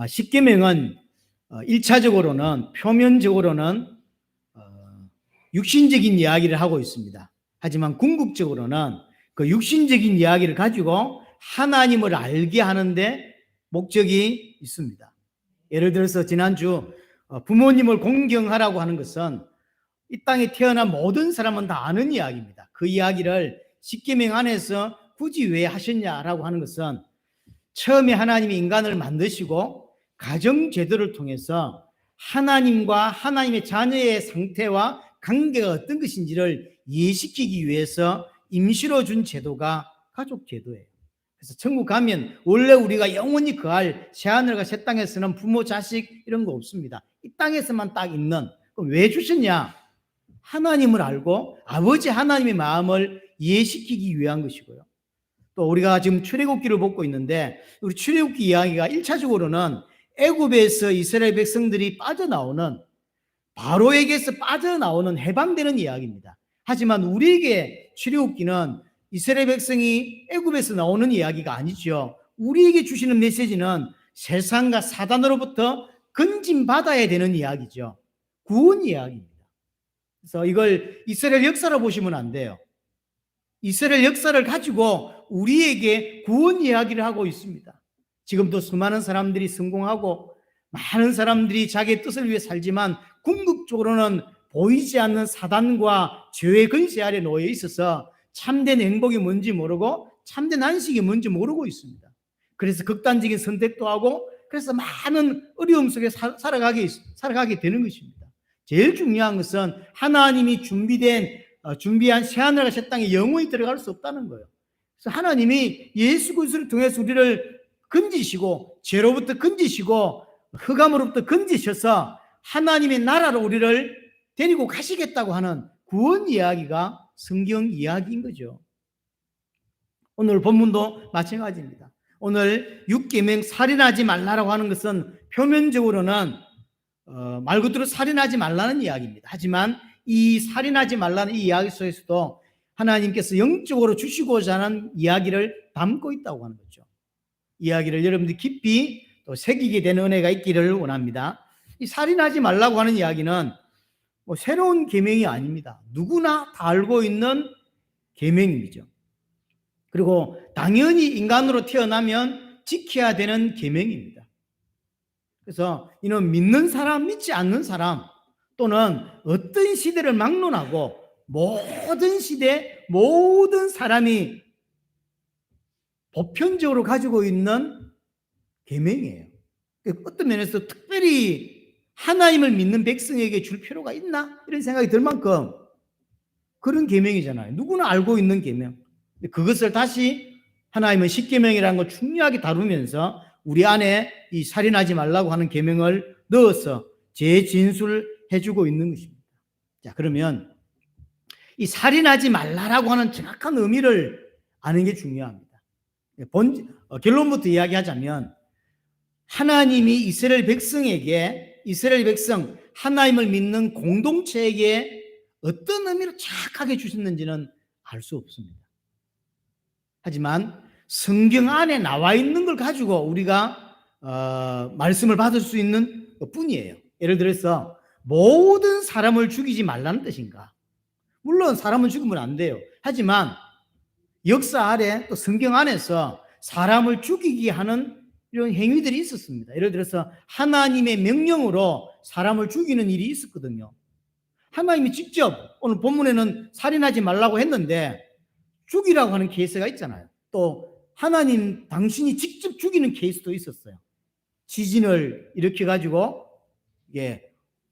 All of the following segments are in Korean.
십계명은 1차적으로는 표면적으로는 육신적인 이야기를 하고 있습니다. 하지만 궁극적으로는 그 육신적인 이야기를 가지고 하나님을 알게 하는데 목적이 있습니다. 예를 들어서 지난주 부모님을 공경하라고 하는 것은 이 땅에 태어난 모든 사람은 다 아는 이야기입니다. 그 이야기를 십계명 안에서 굳이 왜 하셨냐라고 하는 것은 처음에 하나님이 인간을 만드시고 가정제도를 통해서 하나님과 하나님의 자녀의 상태와 관계가 어떤 것인지를 이해시키기 위해서 임시로 준 제도가 가족제도예요. 그래서 천국 가면 원래 우리가 영원히 거할 새하늘과 새 땅에서는 부모, 자식 이런 거 없습니다. 이 땅에서만 딱 있는. 그럼 왜 주셨냐? 하나님을 알고 아버지 하나님의 마음을 이해시키기 위한 것이고요. 또 우리가 지금 출애굽기를 보고 있는데 우리 출애굽기 이야기가 1차적으로는 애굽에서 이스라엘 백성들이 빠져나오는 바로에게서 빠져나오는 해방되는 이야기입니다. 하지만 우리에게 출애굽기는 이스라엘 백성이 애굽에서 나오는 이야기가 아니죠. 우리에게 주시는 메시지는 세상과 사단으로부터 건진받아야 되는 이야기죠. 구원 이야기입니다. 그래서 이걸 이스라엘 역사로 보시면 안 돼요. 이스라엘 역사를 가지고 우리에게 구원 이야기를 하고 있습니다. 지금도 수많은 사람들이 성공하고 많은 사람들이 자기의 뜻을 위해 살지만 궁극적으로는 보이지 않는 사단과 죄의 근세 아래 놓여 있어서 참된 행복이 뭔지 모르고 참된 안식이 뭔지 모르고 있습니다. 그래서 극단적인 선택도 하고 그래서 많은 어려움 속에 살아가게 되는 것입니다. 제일 중요한 것은 하나님이 준비한 새하늘과 새 땅에 영원히 들어갈 수 없다는 거예요. 그래서 하나님이 예수 그리스도를 통해서 우리를 건지시고 죄로부터 건지시고 흑암으로부터 건지셔서 하나님의 나라로 우리를 데리고 가시겠다고 하는 구원 이야기가 성경 이야기인 거죠. 오늘 본문도 마찬가지입니다. 오늘 6계명 살인하지 말라라고 하는 것은 표면적으로는 말 그대로 살인하지 말라는 이야기입니다. 하지만 이 살인하지 말라는 이 이야기 속에서도 하나님께서 영적으로 주시고자 하는 이야기를 담고 있다고 하는 거죠. 이야기를 여러분들이 깊이 또 새기게 되는 은혜가 있기를 원합니다. 이 살인하지 말라고 하는 이야기는 뭐 새로운 계명이 아닙니다. 누구나 다 알고 있는 계명이죠. 그리고 당연히 인간으로 태어나면 지켜야 되는 계명입니다. 그래서 이는 믿는 사람, 믿지 않는 사람 또는 어떤 시대를 막론하고 모든 시대, 모든 사람이 보편적으로 가지고 있는 계명이에요. 어떤 면에서 특별히 하나님을 믿는 백성에게 줄 필요가 있나? 이런 생각이 들 만큼 그런 계명이잖아요. 누구나 알고 있는 계명. 그것을 다시 하나님은 십계명이라는 걸 중요하게 다루면서 우리 안에 이 살인하지 말라고 하는 계명을 넣어서 재진술해주고 있는 것입니다. 자, 그러면 이 살인하지 말라라고 하는 정확한 의미를 아는 게 중요합니다. 결론부터 이야기하자면 하나님이 이스라엘 백성, 하나님을 믿는 공동체에게 어떤 의미로 정확하게 주셨는지는 알 수 없습니다. 하지만 성경 안에 나와 있는 걸 가지고 우리가 말씀을 받을 수 있는 것뿐이에요. 예를 들어서 모든 사람을 죽이지 말라는 뜻인가? 물론 사람을 죽이면 안 돼요. 하지만 역사 아래 또 성경 안에서 사람을 죽이게 하는 이런 행위들이 있었습니다. 예를 들어서 하나님의 명령으로 사람을 죽이는 일이 있었거든요. 하나님이 직접 오늘 본문에는 살인하지 말라고 했는데 죽이라고 하는 케이스가 있잖아요. 또 하나님 당신이 직접 죽이는 케이스도 있었어요. 지진을 일으켜가지고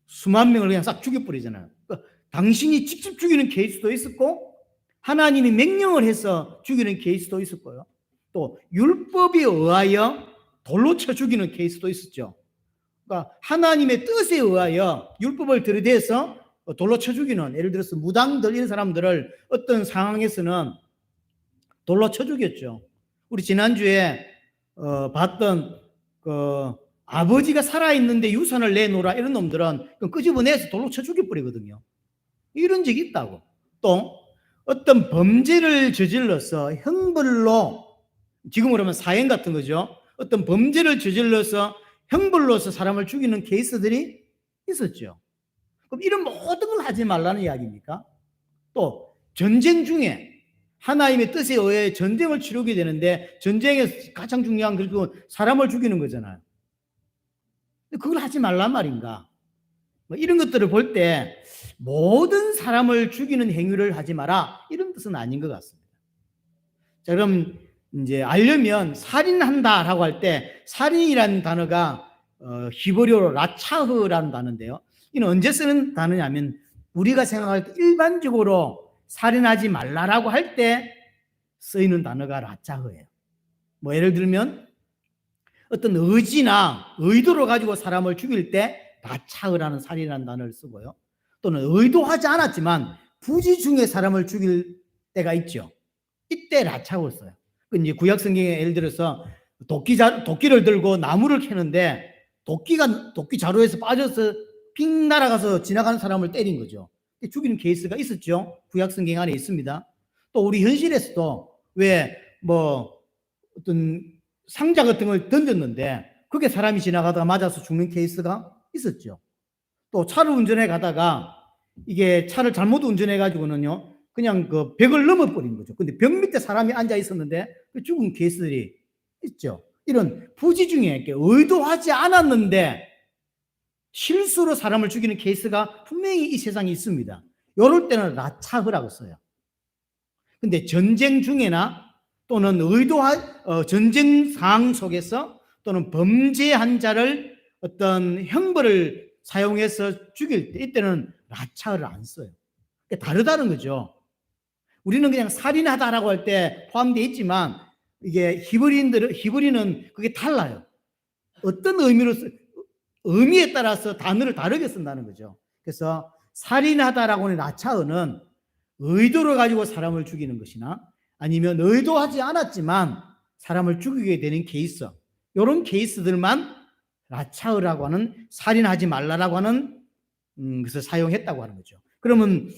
수만 명을 그냥 싹 죽여버리잖아요. 그러니까 당신이 직접 죽이는 케이스도 있었고 하나님이 명령을 해서 죽이는 케이스도 있었고요. 또 율법에 의하여 돌로 쳐 죽이는 케이스도 있었죠. 그러니까 하나님의 뜻에 의하여 율법을 들이대서 돌로 쳐 죽이는, 예를 들어서 무당들 이런 사람들을 어떤 상황에서는 돌로 쳐 죽였죠. 우리 지난주에 봤던 그 아버지가 살아있는데 유산을 내놓으라 이런 놈들은 끄집어내서 돌로 쳐 죽여버리거든요. 이런 적이 있다고. 또 어떤 범죄를 저질러서 형벌로, 지금으로 하면 사형 같은 거죠. 어떤 범죄를 저질러서 형벌로서 사람을 죽이는 케이스들이 있었죠. 그럼 이런 모든 걸 하지 말라는 이야기입니까? 또 전쟁 중에 하나님의 뜻에 의해 전쟁을 치르게 되는데 전쟁에서 가장 중요한 그 사람을 죽이는 거잖아요. 그걸 하지 말란 말인가? 뭐 이런 것들을 볼 때 모든 사람을 죽이는 행위를 하지 마라 이런 뜻은 아닌 것 같습니다. 자, 그럼 이제 알려면 살인한다라고 할 때 살인이라는 단어가 히브리어로 라차흐라는 단어인데요. 이는 언제 쓰는 단어냐면 우리가 생각할 때 일반적으로 살인하지 말라라고 할 때 쓰이는 단어가 라차흐예요. 뭐 예를 들면 어떤 의지나 의도를 가지고 사람을 죽일 때 라차흐라는 살인이라는 단어를 쓰고요. 또는 의도하지 않았지만 부지 중에 사람을 죽일 때가 있죠. 이때 라차흐를 써요. 이제 구약 성경에 예를 들어서 도끼를 들고 나무를 캐는데 도끼 자루에서 빠져서 핑 날아가서 지나가는 사람을 때린 거죠. 죽이는 케이스가 있었죠. 구약 성경 안에 있습니다. 또 우리 현실에서도 왜 뭐 어떤 상자 같은 걸 던졌는데 그게 사람이 지나가다가 맞아서 죽는 케이스가 있었죠. 또 차를 운전해 가다가 이게 차를 잘못 운전해 가지고는요 그냥 그 벽을 넘어버린 거죠. 근데 벽 밑에 사람이 앉아 있었는데 죽은 케이스들이 있죠. 이런 부지 중에 의도하지 않았는데 실수로 사람을 죽이는 케이스가 분명히 이 세상에 있습니다. 이럴 때는 라차흐라고 써요. 근데 전쟁 중에나 또는 전쟁 상황 속에서 또는 범죄한 자를 어떤 형벌을 사용해서 죽일 때 이때는 라차흐를 안 써요. 다르다는 거죠. 우리는 그냥 살인하다라고 할 때 포함되어 있지만 이게 히브리는 그게 달라요. 어떤 의미에 따라서 단어를 다르게 쓴다는 거죠. 그래서 살인하다라고 하는 라차흐는 의도를 가지고 사람을 죽이는 것이나 아니면 의도하지 않았지만 사람을 죽이게 되는 케이스, 이런 케이스들만 라차흐라고 하는 살인하지 말라라고 하는 것을 사용했다고 하는 거죠. 그러면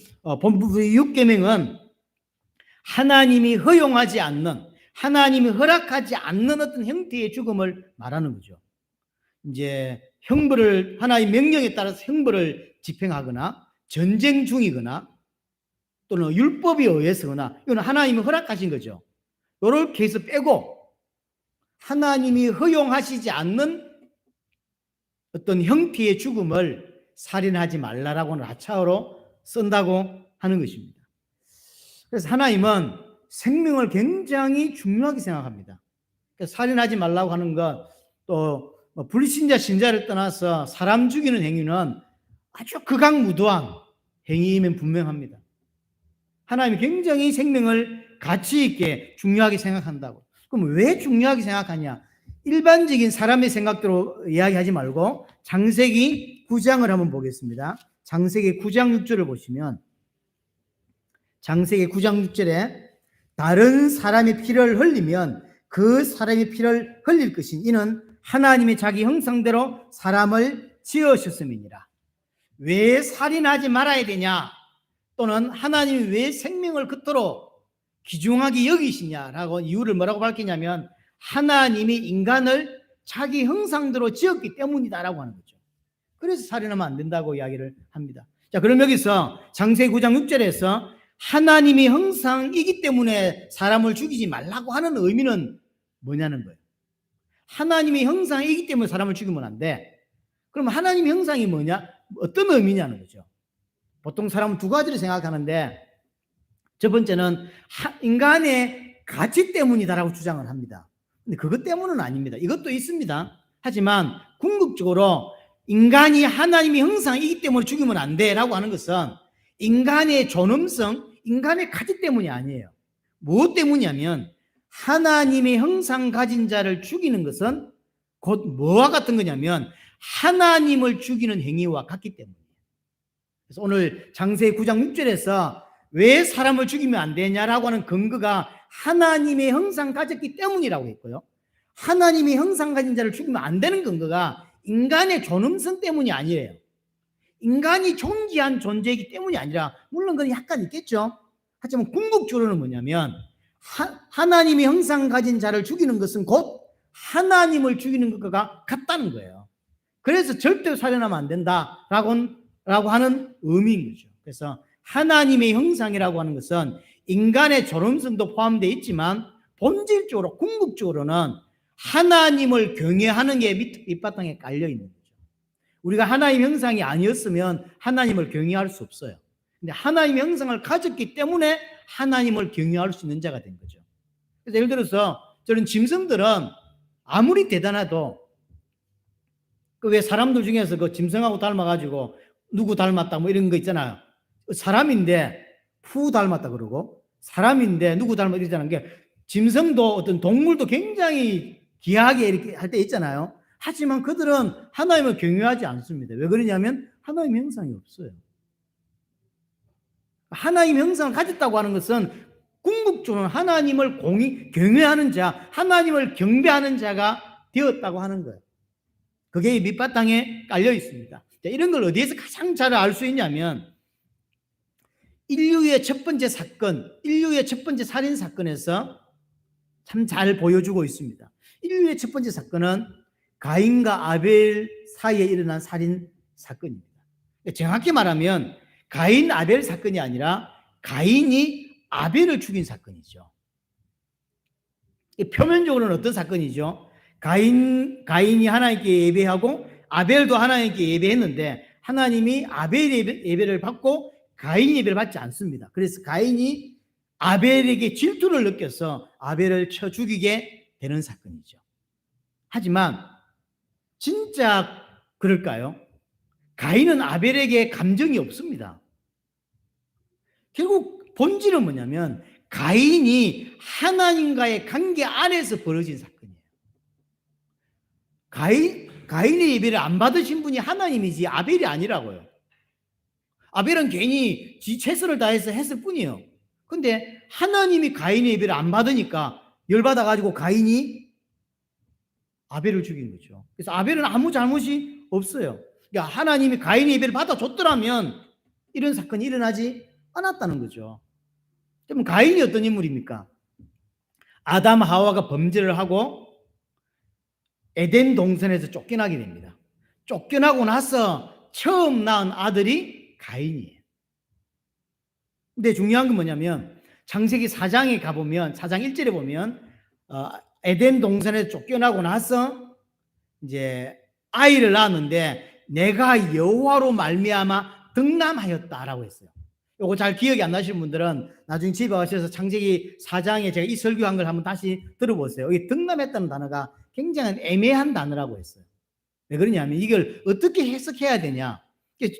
본부의 6계명은 하나님이 허용하지 않는, 하나님이 허락하지 않는 어떤 형태의 죽음을 말하는 거죠. 이제 하나님 명령에 따라서 형벌을 집행하거나 전쟁 중이거나 또는 율법에 의해서거나 이건 하나님이 허락하신 거죠. 이렇게 해서 빼고 하나님이 허용하시지 않는 어떤 형태의 죽음을 살인하지 말라라고 하는 라차흐로 쓴다고 하는 것입니다. 그래서 하나님은 생명을 굉장히 중요하게 생각합니다. 그래서 살인하지 말라고 하는 것, 또 불신자 신자를 떠나서 사람 죽이는 행위는 아주 극악무도한 행위이면 분명합니다. 하나님이 굉장히 생명을 가치 있게 중요하게 생각한다고. 그럼 왜 중요하게 생각하냐? 일반적인 사람의 생각대로 이야기하지 말고 창세기 9장을 한번 보겠습니다. 창세기 9장 6절을 보시면 창세기 9장 6절에 다른 사람의 피를 흘리면 그 사람의 피를 흘릴 것인 이는 하나님이 자기 형상대로 사람을 지으셨음이니라. 왜 살인하지 말아야 되냐? 또는 하나님이 왜 생명을 그토록 귀중하게 여기시냐라고 이유를 뭐라고 밝히냐면 하나님이 인간을 자기 형상대로 지었기 때문이다라고 하는 거죠. 그래서 살인하면 안 된다고 이야기를 합니다. 자, 그럼 여기서 창세기 9장 6절에서 하나님이 형상이기 때문에 사람을 죽이지 말라고 하는 의미는 뭐냐는 거예요. 하나님의 형상이기 때문에 사람을 죽이면 안 돼. 그럼 하나님의 형상이 뭐냐? 어떤 의미냐는 거죠. 보통 사람은 두 가지를 생각하는데 첫 번째는 인간의 가치 때문이다라고 주장을 합니다. 근데 그것 때문은 아닙니다. 이것도 있습니다. 하지만 궁극적으로 인간이 하나님의 형상이기 때문에 죽이면 안 돼라고 하는 것은 인간의 존엄성, 인간의 가치 때문이 아니에요. 무엇 때문이냐면 하나님의 형상 가진 자를 죽이는 것은 곧 뭐와 같은 거냐면 하나님을 죽이는 행위와 같기 때문이에요. 그래서 오늘 창세기 9장 6절에서 왜 사람을 죽이면 안 되냐라고 하는 근거가 하나님의 형상 가졌기 때문이라고 했고요. 하나님의 형상 가진 자를 죽이면 안 되는 근거가 인간의 존엄성 때문이 아니에요. 인간이 존귀한 존재이기 때문이 아니라 물론 그건 약간 있겠죠. 하지만 궁극적으로는 뭐냐면 하나님의 형상 가진 자를 죽이는 것은 곧 하나님을 죽이는 것과 같다는 거예요. 그래서 절대로 살인하면 안 된다라고 하는 의미인 거죠. 그래서 하나님의 형상이라고 하는 것은 인간의 존엄성도 포함되어 있지만 본질적으로 궁극적으로는 하나님을 경외하는 게 밑바탕에 깔려 있는 거죠. 우리가 하나님 형상이 아니었으면 하나님을 경외할 수 없어요. 근데 하나님 형상을 가졌기 때문에 하나님을 경외할 수 있는 자가 된 거죠. 그래서 예를 들어서 저런 짐승들은 아무리 대단해도 그 왜 사람들 중에서 그 짐승하고 닮아가지고 누구 닮았다 뭐 이런 거 있잖아요. 사람인데 푸 닮았다 그러고 사람인데 누구 닮았다 이러자는 게 짐승도 어떤 동물도 굉장히 귀하게 이렇게 할 때 있잖아요. 하지만 그들은 하나님을 경외하지 않습니다. 왜 그러냐면 하나님 형상이 없어요. 하나님 형상을 가졌다고 하는 것은 궁극적으로 하나님을 경외하는 자, 하나님을 경배하는 자가 되었다고 하는 거예요. 그게 밑바탕에 깔려 있습니다. 이런 걸 어디에서 가장 잘 알 수 있냐면 인류의 첫 번째 사건, 인류의 첫 번째 살인 사건에서 참 잘 보여주고 있습니다. 인류의 첫 번째 사건은 가인과 아벨 사이에 일어난 살인 사건입니다. 정확히 말하면 가인 아벨 사건이 아니라 가인이 아벨을 죽인 사건이죠. 표면적으로는 어떤 사건이죠? 가인이 하나님께 예배하고 아벨도 하나님께 예배했는데 하나님이 아벨 예배를 받고 가인 예배를 받지 않습니다. 그래서 가인이 아벨에게 질투를 느껴서 아벨을 쳐 죽이게 되는 사건이죠. 하지만 진짜 그럴까요? 가인은 아벨에게 감정이 없습니다. 결국 본질은 뭐냐면 가인이 하나님과의 관계 안에서 벌어진 사건이에요. 가인의 예배를 안 받으신 분이 하나님이지 아벨이 아니라고요. 아벨은 괜히 지 최선을 다해서 했을 뿐이에요. 근데 하나님이 가인의 예배를 안 받으니까 열받아가지고 가인이 아벨을 죽인 거죠. 그래서 아벨은 아무 잘못이 없어요. 그러니까 하나님이 가인의 예배를 받아줬더라면 이런 사건이 일어나지 않았다는 거죠. 그럼 가인이 어떤 인물입니까? 아담 하와가 범죄를 하고 에덴 동산에서 쫓겨나게 됩니다. 쫓겨나고 나서 처음 낳은 아들이 가인이에요. 근데 중요한 건 뭐냐면 창세기 4장에 가보면 4장 1절에 보면 에덴 동산에서 쫓겨나고 나서 이제 아이를 낳았는데 내가 여호와로 말미암아 득남하였다라고 했어요. 요거 잘 기억이 안 나시는 분들은 나중에 집에 가셔서 창세기 4장에 제가 이 설교한 걸 한번 다시 들어보세요. 이 득남했다는 단어가 굉장히 애매한 단어라고 했어요. 왜 그러냐면 이걸 어떻게 해석해야 되냐?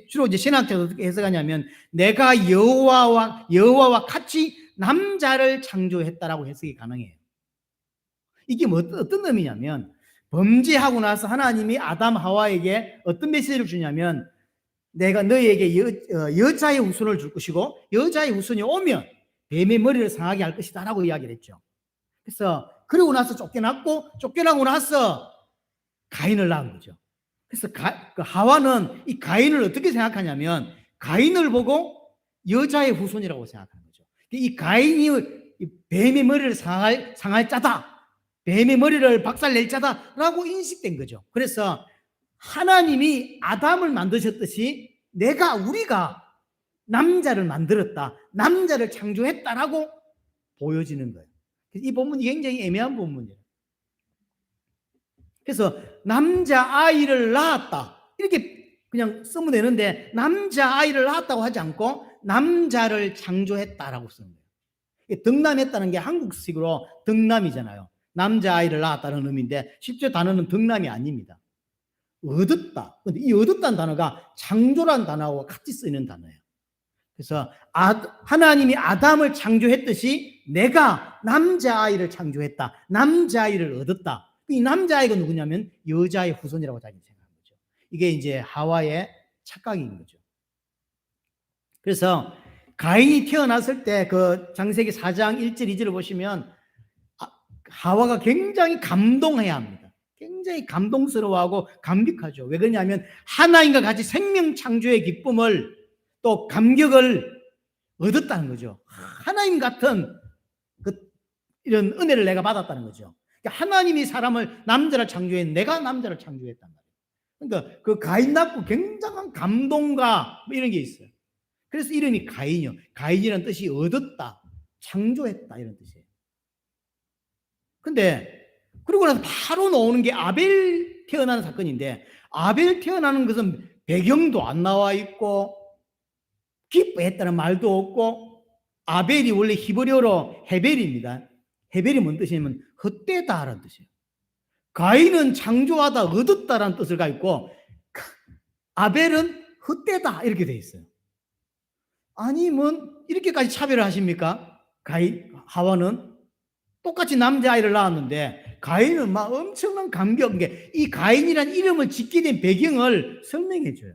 주로 이제 신학자가 어떻게 해석하냐면 내가 여호와와 같이 남자를 창조했다라고 해석이 가능해요. 이게 뭐 어떤 의미냐면 범죄하고 나서 하나님이 아담 하와에게 어떤 메시지를 주냐면 내가 너희에게 여자의 후손을 줄 것이고 여자의 후손이 오면 뱀의 머리를 상하게 할 것이다 라고 이야기를 했죠. 그래서 그러고 나서 쫓겨나고 나서 가인을 낳은 거죠. 그래서 하와는 이 가인을 어떻게 생각하냐면 가인을 보고 여자의 후손이라고 생각하는 거죠. 이 가인이 뱀의 머리를 상할 자다, 뱀의 머리를 박살낼 자다라고 인식된 거죠. 그래서 하나님이 아담을 만드셨듯이 우리가 남자를 만들었다, 남자를 창조했다라고 보여지는 거예요. 이 본문이 굉장히 애매한 본문이에요. 그래서 남자아이를 낳았다 이렇게 그냥 쓰면 되는데 남자아이를 낳았다고 하지 않고 남자를 창조했다라고 쓰는 거예요. 득남했다는 게 한국식으로 득남이잖아요. 남자아이를 낳았다는 의미인데 실제 단어는 득남이 아닙니다. 얻었다. 근데 이 얻었다는 단어가 창조란 단어와 같이 쓰이는 단어예요. 그래서 하나님이 아담을 창조했듯이 내가 남자아이를 창조했다. 남자아이를 얻었다. 이 남자아이가 누구냐면 여자의 후손이라고 자기는 생각하는 거죠. 이게 이제 하와의 착각인 거죠. 그래서 가인이 태어났을 때 그 창세기 4장 1절 2절을 보시면 하와가 굉장히 감동해야 합니다. 굉장히 감동스러워하고 감격하죠. 왜 그러냐면 하나님과 같이 생명 창조의 기쁨을 또 감격을 얻었다는 거죠. 하나님 같은 이런 은혜를 내가 받았다는 거죠. 그러니까 하나님이 사람을 남자를 창조했는데 내가 남자를 창조했단 말이에요. 그러니까 그 가인 낳고 굉장한 감동과 뭐 이런 게 있어요. 그래서 이름이 가인이요. 가인이라는 뜻이 얻었다, 창조했다 이런 뜻이에요. 근데 그러고 나서 바로 나오는 게 아벨 태어나는 사건인데, 아벨 태어나는 것은 배경도 안 나와 있고 기뻐했다는 말도 없고, 아벨이 원래 히브리어로 헤벨입니다. 헤벨이 뭔 뜻이냐면 헛되다라는 뜻이에요. 가인은 창조하다, 얻었다라는 뜻을 가지고 있고, 아벨은 헛되다 이렇게 돼 있어요. 아니 뭐 이렇게까지 차별을 하십니까? 하와는 똑같이 남자아이를 낳았는데 가인은 막 엄청난 감격인 게, 이 가인이라는 이름을 짓게 된 배경을 설명해 줘요.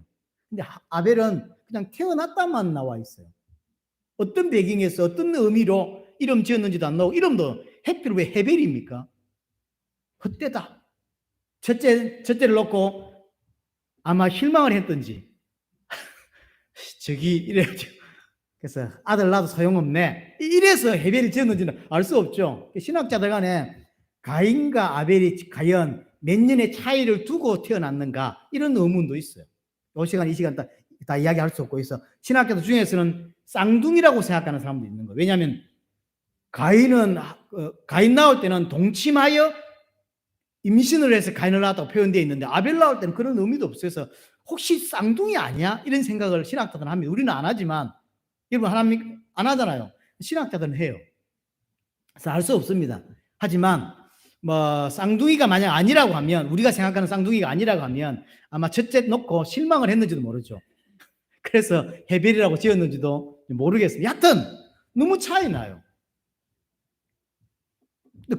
근데 아벨은 그냥 태어났다만 나와 있어요. 어떤 배경에서 어떤 의미로 이름 지었는지도 안 나오고, 이름도 해필 왜 헤벨입니까? 헛되다. 첫째를 놓고 아마 실망을 했던지 저기 이래가지고, 그래서 아들 낳아도 소용없네 이래서 헤벨이 지었는지는 알 수 없죠. 신학자들 간에 가인과 아벨이 과연 몇 년의 차이를 두고 태어났는가 이런 의문도 있어요. 이 시간 이 시간 다 이야기할 수 없고 있어. 신학자들 중에서는 쌍둥이라고 생각하는 사람도 있는 거예요. 왜냐하면 가인 나올 때는 동침하여 임신을 해서 가인을 낳았다고 표현되어 있는데, 아벨 나올 때는 그런 의미도 없어서 혹시 쌍둥이 아니야? 이런 생각을 신학자들은 합니다. 우리는 안 하지만, 여러분 하나님 안 하잖아요. 신학자들은 해요. 그래서 알 수 없습니다. 하지만 뭐 쌍둥이가 만약 아니라고 하면, 우리가 생각하는 쌍둥이가 아니라고 하면 아마 첫째 놓고 실망을 했는지도 모르죠. 그래서 헤벨이라고 지었는지도 모르겠습니다. 여하튼 너무 차이 나요.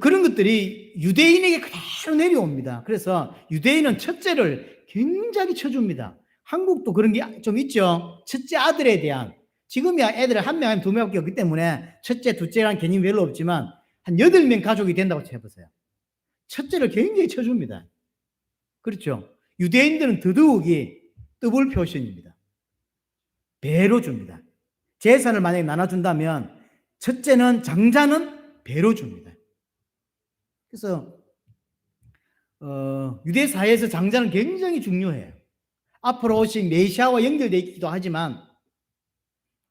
그런 것들이 유대인에게 그대로 내려옵니다. 그래서 유대인은 첫째를 굉장히 쳐줍니다. 한국도 그런 게 좀 있죠. 첫째 아들에 대한, 지금이야 애들 한 명, 두 명밖에 없기 때문에 첫째, 둘째라는 개념이 별로 없지만 한 8명 가족이 된다고 해보세요. 첫째를 굉장히 쳐줍니다. 그렇죠. 유대인들은 더더욱이 더블 표현입니다. 배로 줍니다. 재산을 만약에 나눠준다면 첫째는, 장자는 배로 줍니다. 그래서 유대 사회에서 장자는 굉장히 중요해요. 앞으로 오신 메시아와 연결되어 있기도 하지만,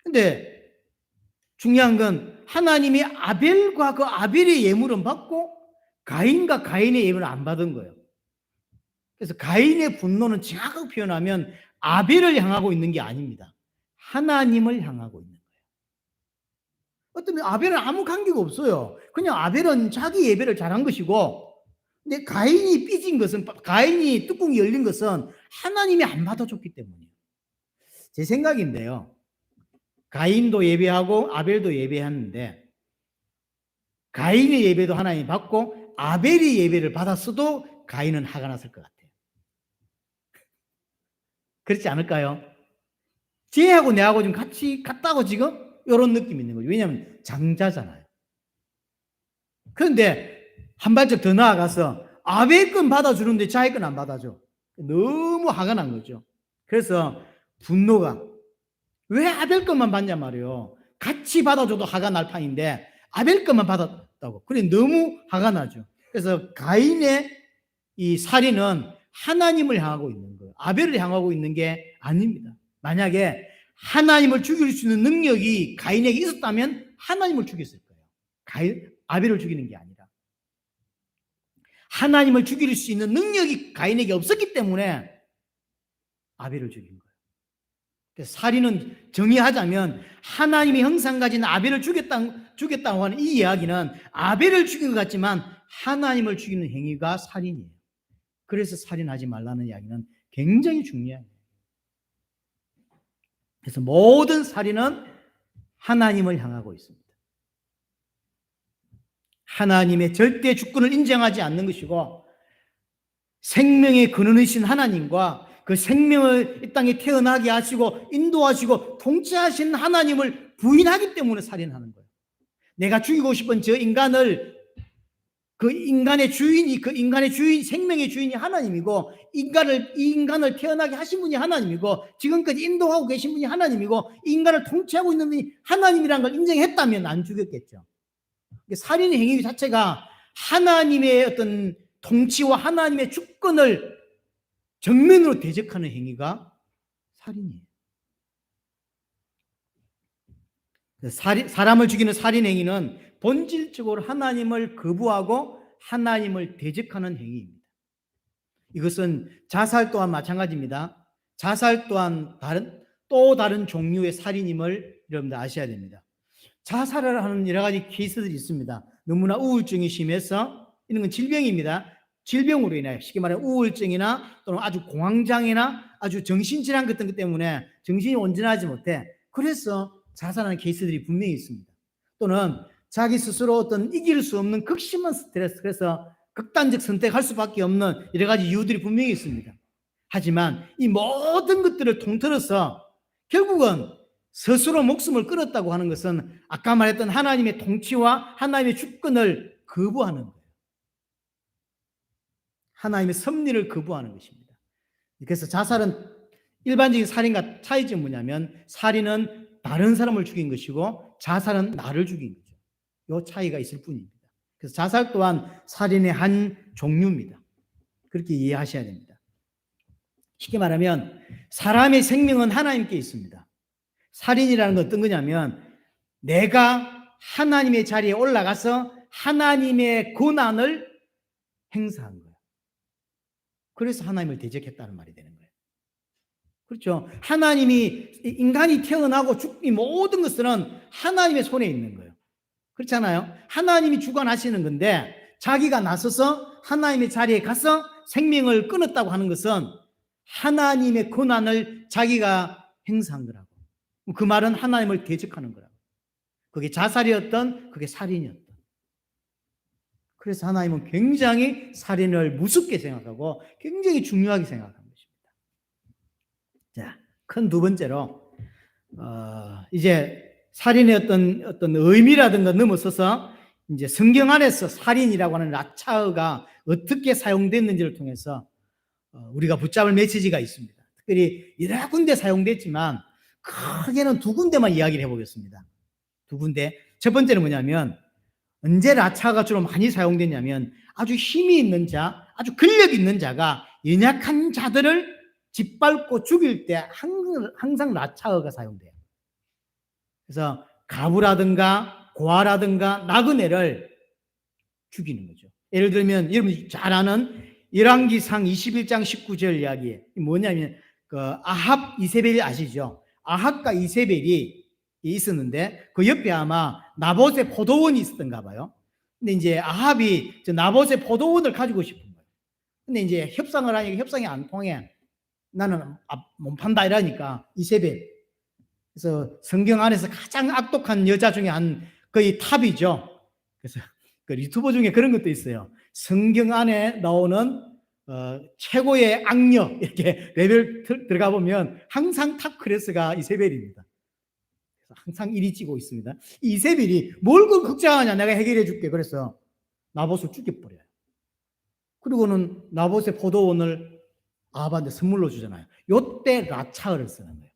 근데 중요한 건 하나님이 아벨과 그 아벨의 예물은 받고 가인과 가인의 예물은 안 받은 거예요. 그래서 가인의 분노는 정확하게 표현하면 아벨을 향하고 있는 게 아닙니다. 하나님을 향하고 있는 거예요. 어쩌면 아벨은 아무 관계가 없어요. 그냥 아벨은 자기 예배를 잘한 것이고, 근데 가인이 삐진 것은, 가인이 뚜껑이 열린 것은 하나님이 안 받아줬기 때문이에요. 제 생각인데요. 가인도 예배하고 아벨도 예배했는데, 가인의 예배도 하나님이 받고 아벨의 예배를 받았어도 가인은 화가 났을 것 같아요. 그렇지 않을까요? 쟤하고 내하고 좀 같이 같다고 지금 이런 느낌이 있는 거죠. 왜냐하면 장자잖아요. 그런데 한 발짝 더 나아가서 아벨 건 받아주는데 자기 건 안 받아줘. 너무 화가 난 거죠. 그래서 분노가, 왜 아벨 것만 받냐 말이에요. 같이 받아줘도 화가 날 판인데 아벨 것만 받았다고. 그래 너무 화가 나죠. 그래서 가인의 이 살인은 하나님을 향하고 있는 거예요. 아벨을 향하고 있는 게 아닙니다. 만약에 하나님을 죽일 수 있는 능력이 가인에게 있었다면 하나님을 죽였을 거예요. 아벨을 죽이는 게 아니라. 하나님을 죽일 수 있는 능력이 가인에게 없었기 때문에 아벨을 죽인 거예요. 그래서 살인은 정의하자면 하나님의 형상 가진 아벨을 죽였다고 하는 이 이야기는 아벨을 죽인 것 같지만 하나님을 죽이는 행위가 살인이에요. 그래서 살인하지 말라는 이야기는 굉장히 중요해요. 그래서 모든 살인은 하나님을 향하고 있습니다. 하나님의 절대 주권을 인정하지 않는 것이고, 생명의 근원이신 하나님과 그 생명을 이 땅에 태어나게 하시고 인도하시고 통치하신 하나님을 부인하기 때문에 살인하는 거예요. 내가 죽이고 싶은 저 인간을, 그 인간의 주인, 생명의 주인이 하나님이고, 이 인간을 태어나게 하신 분이 하나님이고, 지금까지 인도하고 계신 분이 하나님이고, 이 인간을 통치하고 있는 분이 하나님이라는 걸 인정했다면 안 죽였겠죠. 살인 행위 자체가 하나님의 어떤 통치와 하나님의 주권을 정면으로 대적하는 행위가 살인이에요. 사람을 죽이는 살인 행위는 본질적으로 하나님을 거부하고 하나님을 대적하는 행위입니다. 이것은 자살 또한 마찬가지입니다. 자살 또한 또 다른 종류의 살인임을 여러분들 아셔야 됩니다. 자살을 하는 여러 가지 케이스들이 있습니다. 너무나 우울증이 심해서, 이런 건 질병입니다. 질병으로 인해, 쉽게 말하면 우울증이나 또는 아주 공황장애나 아주 정신질환 같은 것 때문에 정신이 온전하지 못해, 그래서 자살하는 케이스들이 분명히 있습니다. 또는 자기 스스로 어떤 이길 수 없는 극심한 스트레스, 그래서 극단적 선택할 수밖에 없는 여러 가지 이유들이 분명히 있습니다. 하지만 이 모든 것들을 통틀어서 결국은 스스로 목숨을 끊었다고 하는 것은 아까 말했던 하나님의 통치와 하나님의 주권을 거부하는 거예요. 하나님의 섭리를 거부하는 것입니다. 그래서 자살은 일반적인 살인과 차이점이 뭐냐면, 살인은 다른 사람을 죽인 것이고 자살은 나를 죽인 거죠. 이 차이가 있을 뿐입니다. 그래서 자살 또한 살인의 한 종류입니다. 그렇게 이해하셔야 됩니다. 쉽게 말하면 사람의 생명은 하나님께 있습니다. 살인이라는 건 어떤 거냐면, 내가 하나님의 자리에 올라가서 하나님의 권한을 행사한 거예요. 그래서 하나님을 대적했다는 말이 되는 거예요. 그렇죠. 하나님이, 인간이 태어나고 죽기 모든 것은 하나님의 손에 있는 거예요. 그렇잖아요. 하나님이 주관하시는 건데 자기가 나서서 하나님의 자리에 가서 생명을 끊었다고 하는 것은 하나님의 권한을 자기가 행사한 거라고. 그 말은 하나님을 대적하는 거라고. 그게 자살이었던, 그게 살인이었던. 그래서 하나님은 굉장히 살인을 무섭게 생각하고 굉장히 중요하게 생각한 것입니다. 자, 큰 두 번째로 이제 살인의 어떤 의미라든가 넘어서서 이제 성경 안에서 살인이라고 하는 라차어가 어떻게 사용됐는지를 통해서 우리가 붙잡을 메시지가 있습니다. 특별히 여러 군데 사용됐지만 크게는 두 군데만 이야기를 해보겠습니다. 두 군데. 첫 번째는 뭐냐면, 언제 라차가 주로 많이 사용됐냐면, 아주 힘이 있는 자, 아주 권력 있는 자가 연약한 자들을 짓밟고 죽일 때 항상 라차어가 사용돼요. 그래서 가부라든가 고아라든가 나그네를 죽이는 거죠. 예를 들면 여러분이 잘 아는 열왕기상 21장 19절 이야기, 뭐냐면 그 아합 이세벨 아시죠? 아합과 이세벨이 있었는데 그 옆에 아마 나봇의 포도원이 있었던가 봐요. 근데 이제 아합이 나봇의 포도원을 가지고 싶은 거예요. 근데 이제 협상을 하니까 협상이 안 통해. 나는 못 판다 이러니까 이세벨. 그래서 성경 안에서 가장 악독한 여자 중에 한 거의 탑이죠. 그래서 그 유튜버 중에 그런 것도 있어요. 성경 안에 나오는 최고의 악녀 이렇게 레벨 들어가 보면 항상 탑 클래스가 이세벨입니다. 항상 일이 찌고 있습니다. 이세벨이 뭘 그 걱정하냐, 내가 해결해 줄게. 그래서 나봇을 죽여버려요. 그리고는 나봇의 포도원을 아합한테 선물로 주잖아요. 요때 라차어를 쓰는 거예요.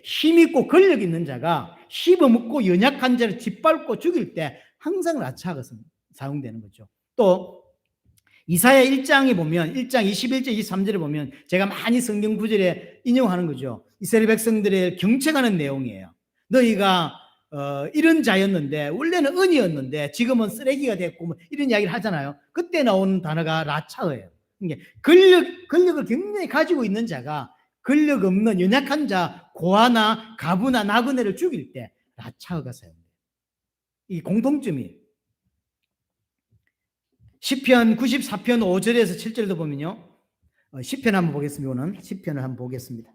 힘있고 권력 있는 자가 씹어먹고 연약한 자를 짓밟고 죽일 때 항상 라차가 사용되는 거죠. 또 이사야 1장에 보면 1장 21절 23절에 보면 제가 많이 성경 구절에 인용하는 거죠. 이스라엘 백성들의 경책하는 내용이에요. 너희가 이런 자였는데 원래는 은이었는데 지금은 쓰레기가 됐고 뭐 이런 이야기를 하잖아요. 그때 나오는 단어가 라차어예요. 권력을 굉장히 가지고 있는 자가 권력 없는 연약한 자, 고아나 가부나 나그네를 죽일 때 라차어가 사용돼요. 이 공통점이에요. 시편 94편 5절에서 7절도 보면요. 시편 한번 보겠습니다. 오늘 시편을 한번 보겠습니다.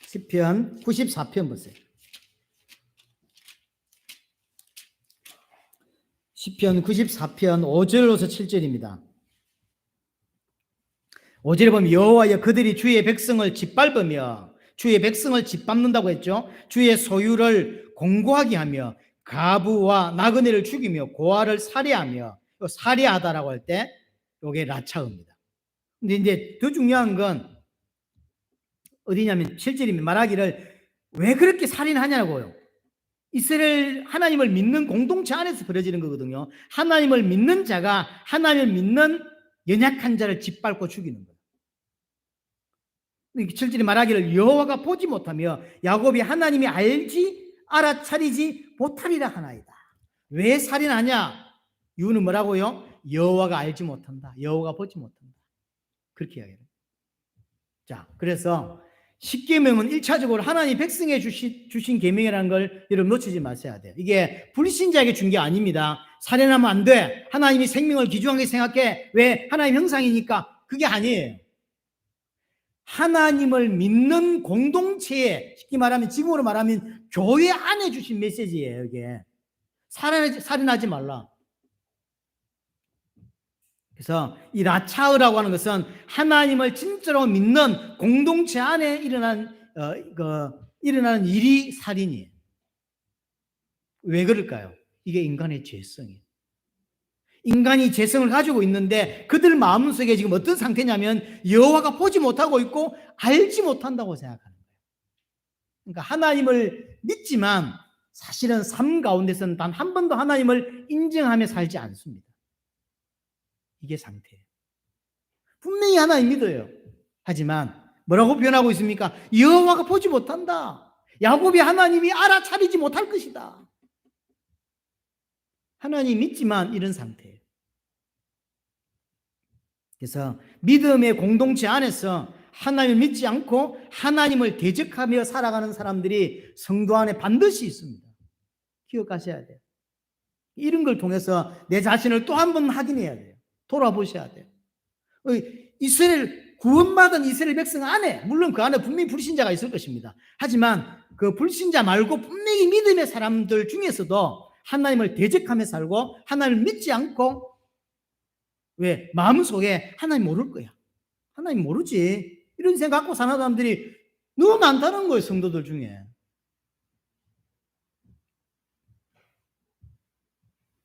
시편 94편 보세요. 시편 94편 5절로서 7절입니다. 5절에 보면 여호와여 그들이 주의 백성을 짓밟으며, 주의 백성을 짓밟는다고 했죠. 주의 소유를 공고하게 하며 가부와 나그네를 죽이며 고아를 살해하며, 살해하다라고 할 때 이게 라차어입니다. 근데 이제 더 중요한 건 어디냐면 7절입니다. 말하기를 왜 그렇게 살인하냐고요. 이스라엘 하나님을 믿는 공동체 안에서 벌어지는 거거든요. 하나님을 믿는 자가 하나님을 믿는 연약한 자를 짓밟고 죽이는 거예요. 7절에 말하기를 여호와가 보지 못하며 야곱이 하나님이 알아차리지 못하리라 하나이다. 왜 살인하냐? 이유는 뭐라고요? 여호와가 알지 못한다. 여호와가 보지 못한다. 그렇게 이야기해요. 자, 그래서 십계명은 1차적으로 하나님 백성에 주신 계명이라는 걸 여러분 놓치지 마셔야 돼요. 이게 불신자에게 준 게 아닙니다. 살인하면 안 돼. 하나님이 생명을 귀중하게 생각해. 왜? 하나님 형상이니까. 그게 아니에요. 하나님을 믿는 공동체에, 쉽게 말하면 지금으로 말하면 교회 안에 주신 메시지예요. 이게 살인하지 말라. 그래서 이 라차흐라고 하는 것은 하나님을 진짜로 믿는 공동체 안에 일어나는 일이 살인이에요. 왜 그럴까요? 이게 인간의 죄성이에요. 인간이 죄성을 가지고 있는데 그들 마음속에 지금 어떤 상태냐면 여호와가 보지 못하고 있고 알지 못한다고 생각하는 거예요. 그러니까 하나님을 믿지만 사실은 삶 가운데서는 단 한 번도 하나님을 인정하며 살지 않습니다. 이게 상태예요. 분명히 하나님 믿어요. 하지만 뭐라고 표현하고 있습니까? 여호와가 보지 못한다. 야곱이 하나님이 알아차리지 못할 것이다. 하나님 믿지만 이런 상태예요. 그래서 믿음의 공동체 안에서 하나님을 믿지 않고 하나님을 대적하며 살아가는 사람들이 성도 안에 반드시 있습니다. 기억하셔야 돼요. 이런 걸 통해서 내 자신을 또 한 번 확인해야 돼요. 돌아보셔야 돼요. 이스라엘 구원받은 이스라엘 백성 안에, 물론 그 안에 분명히 불신자가 있을 것입니다. 하지만 그 불신자 말고 분명히 믿음의 사람들 중에서도 하나님을 대적하며 살고 하나님을 믿지 않고, 왜? 마음속에 하나님 모를 거야. 하나님 모르지. 이런 생각 갖고 사는 사람들이 너무 많다는 거예요. 성도들 중에.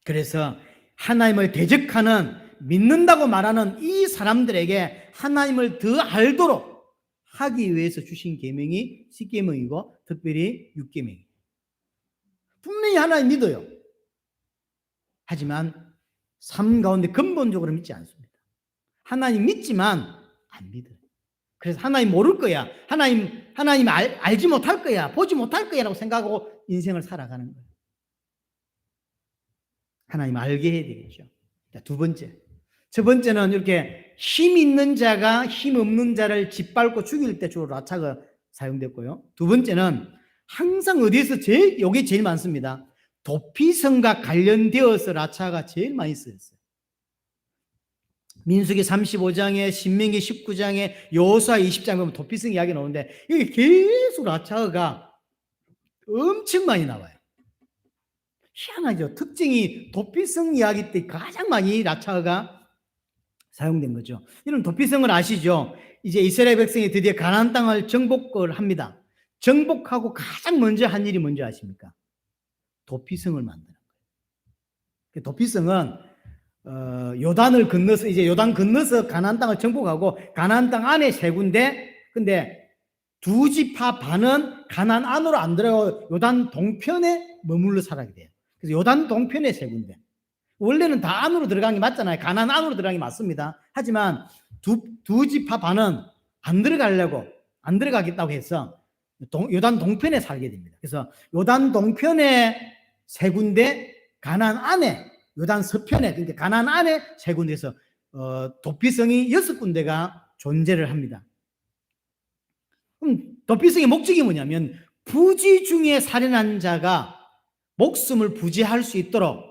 그래서 하나님을 대적하는, 믿는다고 말하는 이 사람들에게 하나님을 더 알도록 하기 위해서 주신 계명이 10계명이고 특별히 6계명이에요. 분명히 하나님 믿어요. 하지만 삶 가운데 근본적으로 믿지 않습니다. 하나님 믿지만 안 믿어요. 그래서 하나님 모를 거야. 하나님 알지 못할 거야. 보지 못할 거야 라고 생각하고 인생을 살아가는 거예요. 하나님 알게 해야 되겠죠. 자, 두 번째. 첫 번째는 이렇게 힘 있는 자가 힘 없는 자를 짓밟고 죽일 때 주로 라차가 사용됐고요. 두 번째는 항상 어디에서 이게 제일 많습니다. 도피성과 관련되어서 라차가 제일 많이 쓰였어요. 민수기 35장에 신명기 19장에 여호수아 20장에 보면 도피성 이야기 나오는데 여기 계속 라차가 엄청 많이 나와요. 희한하죠. 특징이 도피성 이야기 때 가장 많이 라차가 사용된 거죠. 이런 도피성을 아시죠? 이제 이스라엘 백성이 드디어 가나안 땅을 정복을 합니다. 정복하고 가장 먼저 한 일이 뭔지 아십니까? 도피성을 만드는 거예요. 도피성은 요단을 건너서, 이제 요단 건너서 가나안 땅을 정복하고 가나안 땅 안에 세 군데, 근데 두 지파 반은 가나안 안으로 안 들어가고 요단 동편에 머물러 살아게 돼요. 그래서 요단 동편에 세 군데. 원래는 다 안으로 들어간 게 맞잖아요. 가나안 안으로 들어간 게 맞습니다. 하지만 두 지파 반은 안 들어가겠다고 해서 요단 동편에 살게 됩니다. 그래서 요단 동편에 세 군데, 가나안 안에, 요단 서편에, 그러니까 가나안 안에 세 군데에서 도피성이 6군데가 존재를 합니다. 그럼 도피성의 목적이 뭐냐면 부지 중에 살인한 자가 목숨을 부지할 수 있도록,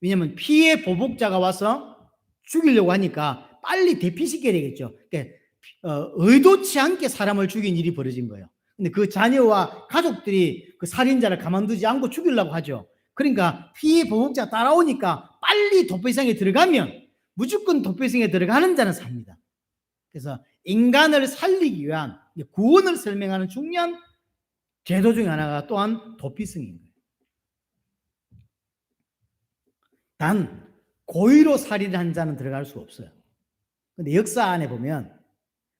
왜냐하면 피해 보복자가 와서 죽이려고 하니까 빨리 대피시켜야 되겠죠. 그러니까 의도치 않게 사람을 죽인 일이 벌어진 거예요. 근데 그 자녀와 가족들이 그 살인자를 가만두지 않고 죽이려고 하죠. 그러니까 피해 보복자가 따라오니까 빨리 도피성에 들어가면 무조건 도피성에 들어가는 자는 삽니다. 그래서 인간을 살리기 위한 구원을 설명하는 중요한 제도 중에 하나가 또한 도피성인 거예요. 단 고의로 살인한 자는 들어갈 수 없어요. 근데 역사 안에 보면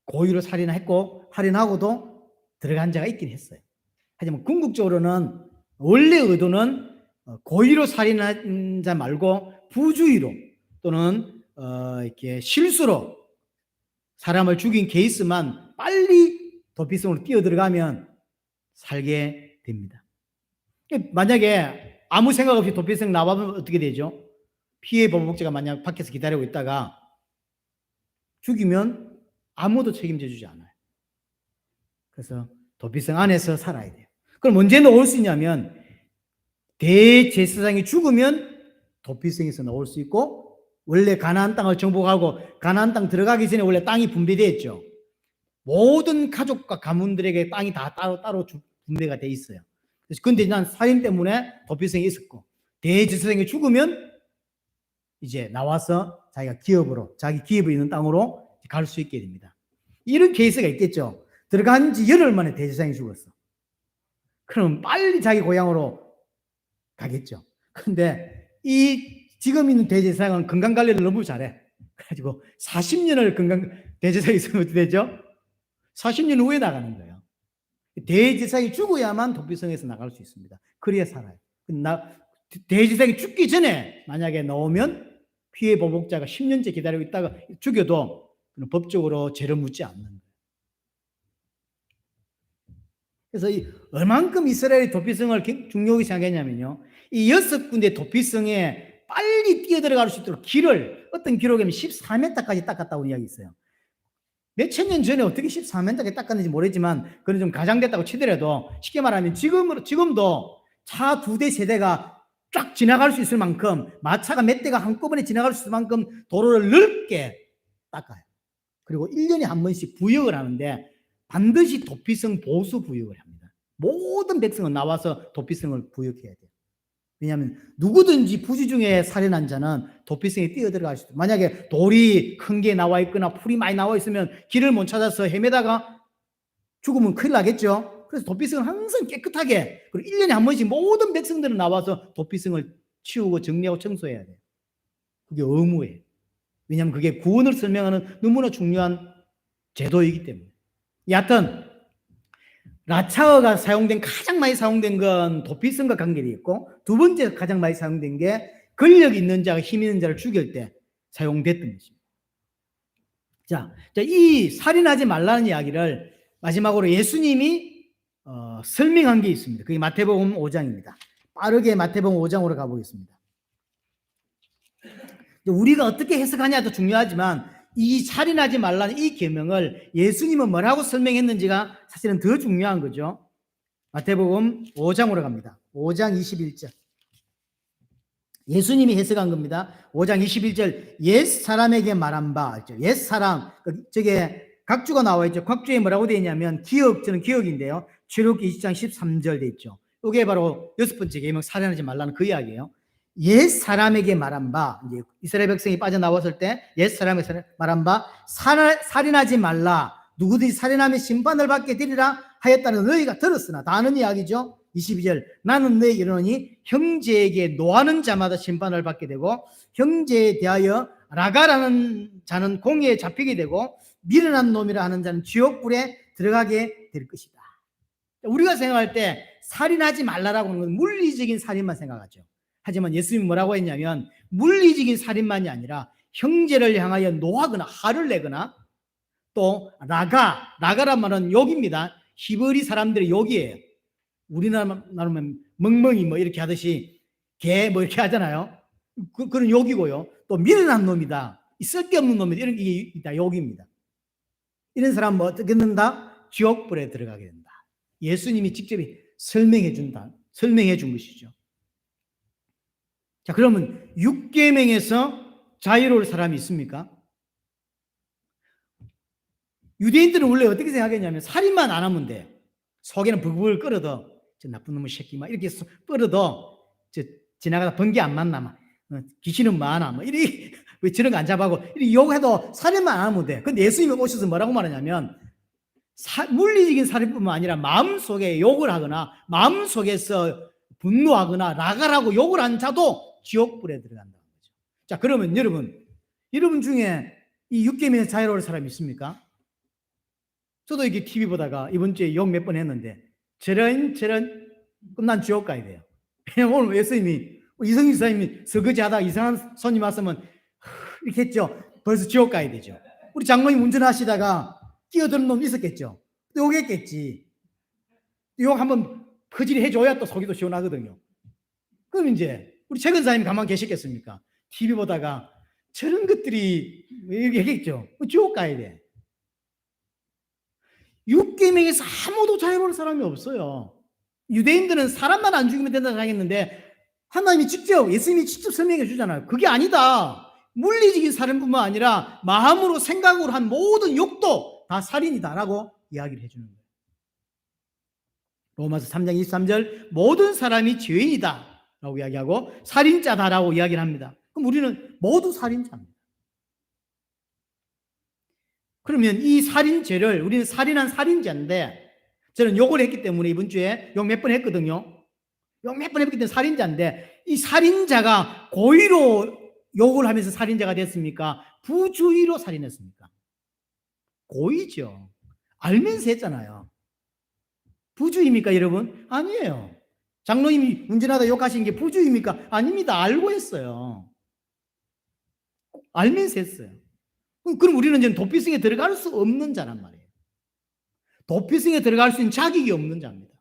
고의로 살인했고 살인하고도 들어간 자가 있긴 했어요. 하지만 궁극적으로는 원래 의도는 고의로 살인한 자 말고 부주의로 또는 이렇게 실수로 사람을 죽인 케이스만 빨리 도피성으로 뛰어들어가면 살게 됩니다. 만약에 아무 생각 없이 도피성 나와보면 어떻게 되죠? 피해 보복자가 만약 밖에서 기다리고 있다가 죽이면 아무도 책임져 주지 않아요. 그래서 도피성 안에서 살아야 돼요. 그럼 언제 나올 수 있냐면 대제사장이 죽으면 도피성에서 나올 수 있고, 원래 가나안 땅을 정복하고 가나안 땅 들어가기 전에 원래 땅이 분배되어 있죠. 모든 가족과 가문들에게 땅이 다 따로 분배가 돼 있어요. 그런데 난 살인 때문에 도피성이 있었고, 대제사장이 죽으면 이제 나와서 자기가 기업으로, 자기 기업이 있는 땅으로 갈 수 있게 됩니다. 이런 케이스가 있겠죠. 들어간 지 열흘 만에 대제사장이 죽었어. 그럼 빨리 자기 고향으로 가겠죠. 근데 이 지금 있는 대제사장은 건강관리를 너무 잘해. 그래가지고 40년을 대제사장이 있으면 어떻게 되죠? 40년 후에 나가는 거예요. 대제사장이 죽어야만 도피성에서 나갈 수 있습니다. 그래야 살아요. 대제사장이 죽기 전에 만약에 나오면 피해 보복자가 10년째 기다리고 있다가 죽여도 법적으로 죄를 묻지 않는 거예요. 그래서 얼만큼 이스라엘이 도피성을 중요하게 생각했냐면요, 이 6군데 도피성에 빨리 뛰어들어갈 수 있도록 길을, 어떤 기록에는 14m까지 닦았다고 이야기 있어요. 몇천 년 전에 어떻게 14m까지 닦았는지 모르지만 그건 좀 가장됐다고 치더라도, 쉽게 말하면 지금도 차 2대, 3대가 쫙 지나갈 수 있을 만큼, 마차가 몇 대가 한꺼번에 지나갈 수 있을 만큼 도로를 넓게 닦아요. 그리고 1년에 한 번씩 부역을 하는데 반드시 도피성 보수 부역을 합니다. 모든 백성은 나와서 도피성을 부역해야 돼요. 왜냐하면 누구든지 부지 중에 살인한 자는 도피성에 뛰어들어갈 수 있어요. 만약에 돌이 큰 게 나와 있거나 풀이 많이 나와 있으면 길을 못 찾아서 헤매다가 죽으면 큰일 나겠죠. 그래서 도피성을 항상 깨끗하게, 그리고 1년에 한 번씩 모든 백성들은 나와서 도피성을 치우고 정리하고 청소해야 돼요. 그게 의무예요. 왜냐하면 그게 구원을 설명하는 너무나 중요한 제도이기 때문에. 여하튼 라차어가 가장 많이 사용된 건 도피성과 관계가 있고, 두 번째 가장 많이 사용된 게 권력 있는 자가 힘 있는 자를 죽일 때 사용됐던 것입니다. 자, 이 살인하지 말라는 이야기를 마지막으로 예수님이 설명한 게 있습니다. 그게 마태복음 5장입니다. 빠르게 마태복음 5장으로 가보겠습니다. 우리가 어떻게 해석하냐도 중요하지만 이 살인하지 말라는 이 계명을 예수님은 뭐라고 설명했는지가 사실은 더 중요한 거죠. 마태복음 5장으로 갑니다. 5장 21절. 예수님이 해석한 겁니다. 5장 21절. 옛 사람에게 말한 바. 옛 사람, 저게 각주가 나와 있죠. 각주에 뭐라고 되어 있냐면 저는 기억인데요. 출애굽기 20장 13절 되어 있죠. 이게 바로 6번째 계명, 살인하지 말라는 그 이야기예요. 옛 사람에게 말한 바, 이제 이스라엘 백성이 빠져나왔을 때 옛 사람에게 말한 바, 살인하지 말라, 누구든지 살인하면 심판을 받게 되리라 하였다는 너희가 들었으나, 다 아는 이야기죠. 22절. 나는 너희에게 이르노니 형제에게 노하는 자마다 심판을 받게 되고, 형제에 대하여 라가라는 자는 공의에 잡히게 되고, 미련한 놈이라 하는 자는 지옥불에 들어가게 될 것이다. 우리가 생각할 때 살인하지 말라라고 하는 건 물리적인 살인만 생각하죠. 하지만 예수님이 뭐라고 했냐면 물리적인 살인만이 아니라 형제를 향하여 노하거나 화를 내거나, 또 라가란 말은 욕입니다. 히브리 사람들의 욕이에요. 우리나라 말하면 멍멍이 뭐 이렇게 하듯이 개 뭐 이렇게 하잖아요. 그런 욕이고요. 또 미련한 놈이다, 쓸데없는 놈이다, 이런 게 다 욕입니다. 이런 사람은 뭐 어떻게 된다? 지옥불에 들어가게 된다. 예수님이 직접 설명해 준 것이죠. 자, 그러면 6계명에서 자유로울 사람이 있습니까? 유대인들은 원래 어떻게 생각했냐면 살인만 안 하면 돼. 속에는 버글버글 끓어도 저 나쁜 놈의 새끼 막 이렇게 끓어도 지나가다 번개 안 만나 막 귀신은 많아 뭐 이리 왜 저런 거 안 잡아고 이리 욕해도 살인만 안 하면 돼. 근데 예수님이 오셔서 뭐라고 말하냐면 물리적인 살인뿐만 아니라 마음속에 욕을 하거나 마음속에서 분노하거나 라가라고 욕을 한 자도 지옥불에 들어간다는 거죠. 자, 그러면 여러분 중에 이 6계명에서 자유로울 사람이 있습니까? 저도 이렇게 TV 보다가 이번 주에 욕 몇 번 했는데 저런 끝난 지옥 가야 돼요. 왜냐면 오늘 예수님이 이성희 집사님이 설거지 하다가 이상한 손님 왔으면 이렇게 했죠. 벌써 지옥 가야 되죠. 우리 장로님 운전하시다가 끼어드는 놈 있었겠죠. 또 욕했겠지. 욕 한번 퍼지리 해줘야 또 속이 또 시원하거든요. 그럼 이제 우리 최근사님 가만 계시겠습니까? TV 보다가 저런 것들이 이렇게 했겠죠. 지옥 가야 돼. 6계명에서 아무도 자유로울 사람이 없어요. 유대인들은 사람만 안 죽이면 된다고 생각했는데 하나님이 직접, 예수님이 직접 설명해 주잖아요. 그게 아니다. 물리적인 살인뿐만 아니라 마음으로 생각으로 한 모든 욕도 다 살인이다라고 이야기를 해주는 거예요. 로마서 3장 23절 모든 사람이 죄인이다 라고 이야기하고 살인자다라고 이야기를 합니다. 그럼 우리는 모두 살인자입니다. 그러면 이 살인죄를 우리는 살인한 살인자인데 저는 욕을 했기 때문에 이번 주에 욕 몇 번 했거든요. 욕 몇 번 했기 때문에 살인자인데 이 살인자가 고의로 욕을 하면서 살인자가 됐습니까? 부주의로 살인했습니까? 고의죠. 알면서 했잖아요. 부주의입니까 여러분? 아니에요. 장로님이 운전하다 욕하신 게 부주의입니까? 아닙니다. 알고 했어요. 알면서 했어요. 그럼 우리는 이제 도피성에 들어갈 수 없는 자란 말이에요. 도피성에 들어갈 수 있는 자격이 없는 자입니다.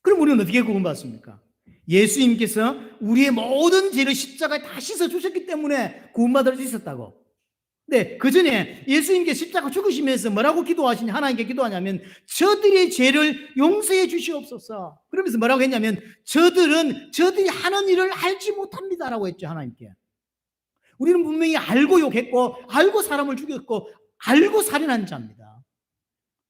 그럼 우리는 어떻게 구원받습니까? 예수님께서 우리의 모든 죄를 십자가에 다 씻어 주셨기 때문에 구원받을 수 있었다고. 네, 그 전에 예수님께 십자가 죽으시면서 뭐라고 기도하시냐, 하나님께 기도하냐면 저들의 죄를 용서해 주시옵소서. 그러면서 뭐라고 했냐면 저들이 하는 일을 알지 못합니다라고 했죠. 하나님께. 우리는 분명히 알고 욕했고 알고 사람을 죽였고 알고 살인한 자입니다.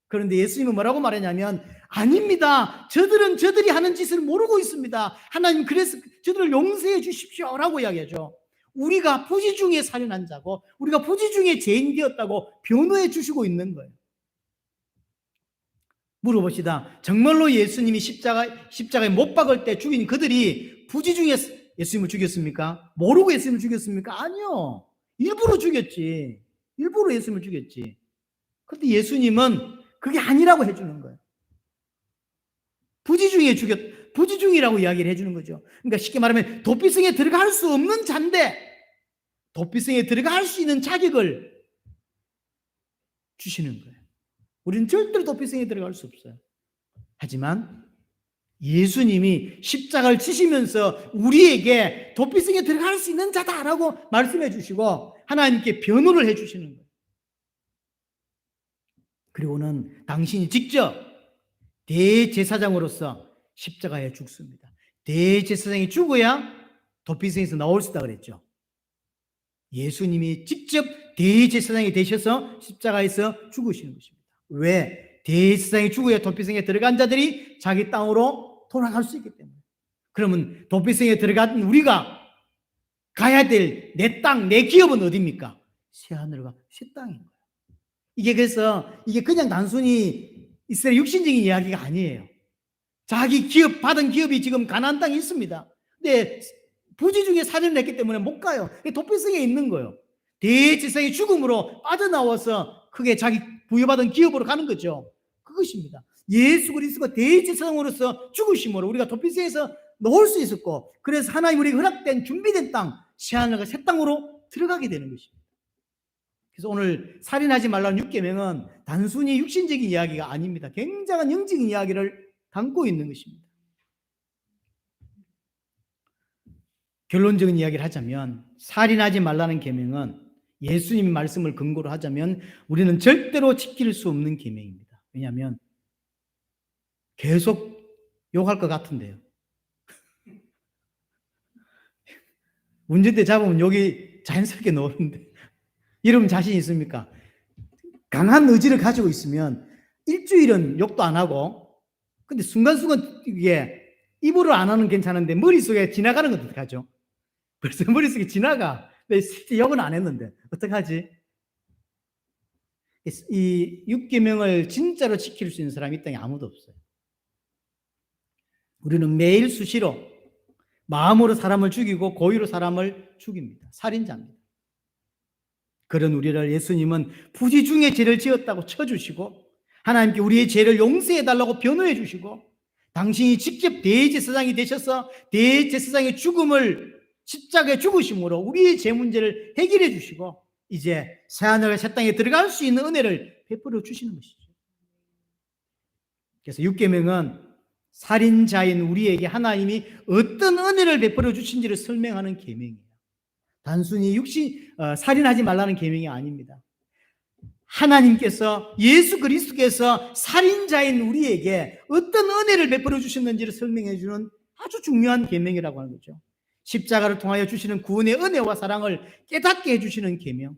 그런데 예수님은 뭐라고 말했냐면 아닙니다. 저들이 하는 짓을 모르고 있습니다. 하나님 그래서 저들을 용서해 주십시오라고 이야기하죠. 우리가 부지 중에 살인한 자고 우리가 부지 중에 죄인 되었다고 변호해 주시고 있는 거예요. 물어봅시다. 정말로 예수님이 십자가에 못 박을 때 죽인 그들이 부지 중에 예수님을 죽였습니까? 모르고 예수님을 죽였습니까? 아니요. 일부러 죽였지. 일부러 예수님을 죽였지. 그런데 예수님은 그게 아니라고 해주는 거예요. 부지중이라고 이야기를 해주는 거죠. 그러니까 쉽게 말하면 도피성에 들어갈 수 없는 자인데 도피성에 들어갈 수 있는 자격을 주시는 거예요. 우리는 절대로 도피성에 들어갈 수 없어요. 하지만 예수님이 십자가를 지시면서 우리에게 도피성에 들어갈 수 있는 자다라고 말씀해 주시고 하나님께 변호를 해 주시는 거예요. 그리고는 당신이 직접 대제사장으로서 십자가에 죽습니다. 대제사장이 죽어야 도피성에서 나올 수 있다 그랬죠. 예수님이 직접 대제사장이 되셔서 십자가에서 죽으시는 것입니다. 왜? 대제사장이 죽어야 도피성에 들어간 자들이 자기 땅으로 돌아갈 수 있기 때문에. 그러면 도피성에 들어간 우리가 가야 될 내 땅, 내 기업은 어디입니까? 새하늘과 새 땅인 거예요. 그래서 이게 그냥 단순히 이스라엘 육신적인 이야기가 아니에요. 자기 기업, 받은 기업이 지금 가나안 땅에 있습니다. 근데 부지 중에 살인을 했기 때문에 못 가요. 도피성에 있는 거예요. 대제사장의 죽음으로 빠져나와서 그게 자기 부여받은 기업으로 가는 거죠. 그것입니다. 예수 그리스도가 대제사장으로서 죽으심으로 우리가 도피성에서 넣을 수 있었고, 그래서 하나님 우리에게 허락된 준비된 땅, 새하늘과 새 땅으로 들어가게 되는 것입니다. 그래서 오늘 살인하지 말라는 6계명은 단순히 육신적인 이야기가 아닙니다. 굉장한 영적인 이야기를 담고 있는 것입니다. 결론적인 이야기를 하자면 살인하지 말라는 계명은 예수님 말씀을 근거로 하자면 우리는 절대로 지킬 수 없는 계명입니다. 왜냐하면 계속 욕할 것 같은데요. 운전대 잡으면 욕이 자연스럽게 나오는데 여러분 자신 있습니까? 강한 의지를 가지고 있으면 일주일은 욕도 안 하고, 근데 순간순간 이게 입으로 안 하는 괜찮은데 머릿속에 지나가는 건 어떡하죠? 벌써 머릿속에 지나가. 실제 욕은 안 했는데 어떡하지? 이 6계명을 진짜로 지킬 수 있는 사람이 이 땅에 아무도 없어요. 우리는 매일 수시로 마음으로 사람을 죽이고 고의로 사람을 죽입니다. 살인자입니다. 그런 우리를 예수님은 부지 중에 죄를 지었다고 쳐주시고 하나님께 우리의 죄를 용서해달라고 변호해 주시고 당신이 직접 대제사장이 되셔서 대제사장의 죽음을 십자가에 죽으심으로 우리의 죄 문제를 해결해 주시고 이제 새하늘과 새 땅에 들어갈 수 있는 은혜를 베풀어 주시는 것이죠. 그래서 6계명은 살인자인 우리에게 하나님이 어떤 은혜를 베풀어 주신지를 설명하는 계명이에요. 단순히 살인하지 말라는 계명이 아닙니다. 하나님께서 예수 그리스도께서 살인자인 우리에게 어떤 은혜를 베풀어 주셨는지를 설명해 주는 아주 중요한 계명이라고 하는 거죠. 십자가를 통하여 주시는 구원의 은혜와 사랑을 깨닫게 해주시는 계명.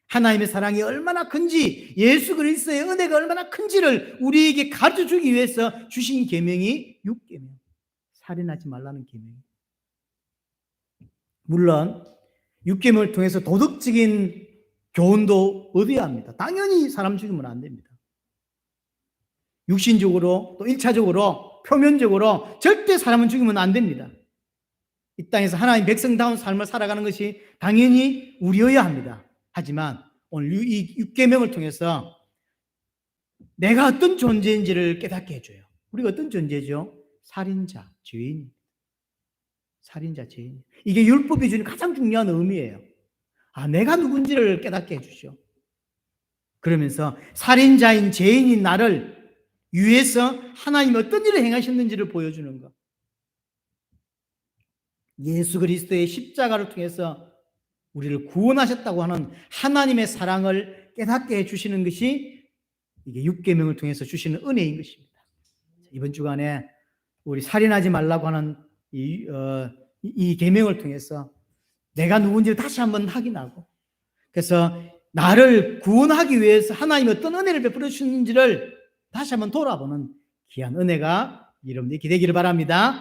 하나님의 사랑이 얼마나 큰지, 예수 그리스도의 은혜가 얼마나 큰지를 우리에게 가르쳐주기 위해서 주신 계명이 6계명. 살인하지 말라는 계명. 물론 6계명을 통해서 도덕적인 교훈도 얻어야 합니다. 당연히 사람 죽이면 안 됩니다. 육신적으로 또 1차적으로 표면적으로 절대 사람은 죽이면 안 됩니다. 이 땅에서 하나님 백성다운 삶을 살아가는 것이 당연히 우리여야 합니다. 하지만 오늘 이 6계명을 통해서 내가 어떤 존재인지를 깨닫게 해줘요. 우리가 어떤 존재죠? 살인자, 죄인. 살인자, 죄인. 이게 율법이 주는 가장 중요한 의미예요. 내가 누군지를 깨닫게 해주죠. 그러면서 살인자인 죄인인 나를 위해서 하나님이 어떤 일을 행하셨는지를 보여주는 것. 예수 그리스도의 십자가를 통해서 우리를 구원하셨다고 하는 하나님의 사랑을 깨닫게 해주시는 것이 이게 6계명을 통해서 주시는 은혜인 것입니다. 이번 주간에 우리 살인하지 말라고 하는 이 계명을 통해서 내가 누군지를 다시 한번 확인하고, 그래서 나를 구원하기 위해서 하나님이 어떤 은혜를 베풀어 주시는지를 다시 한번 돌아보는 귀한 은혜가 여러분들이 기대기를 바랍니다.